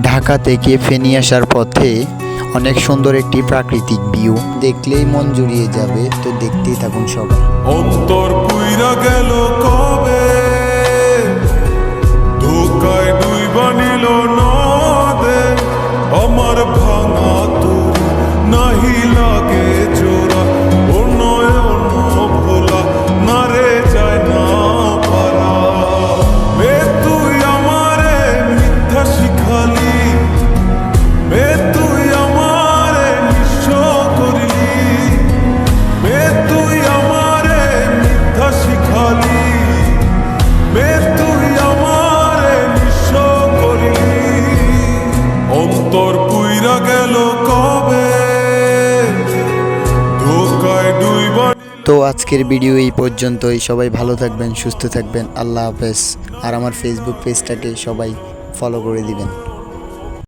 ঢাকা থেকে ফেনী আসার পথে অনেক সুন্দর একটি প্রাকৃতিক ভিউ, দেখলেই মন জুড়িয়ে যাবে। তো দেখতেই থাকুন সবাই। অন্তর পুইরা গেল কবে, ধোকায় ডুইবা নিল নদে, আমার ভাঙা তোর নাহি লাগে জোড়া, ও নয়ন ভোলা না রে যায় না পারা। মে তুই আমারে মিথ্যা শিখালি, মে তুই আমারে নিঃস্ব করলি, মে তুই আমারে মিথ্যা শিখালি, মে তুই আমারে নিঃস্ব করলি। অন্তর পুইরা গেল কবে, ধোকায় ডুইবা। তো আজকের ভিডিও এই পর্যন্তই। সবাই ভালো থাকবেন, সুস্থ থাকবেন। আল্লাহ হাফেজ। আর আমার ফেসবুক পেজটাকে সবাই ফলো করে দিবেন।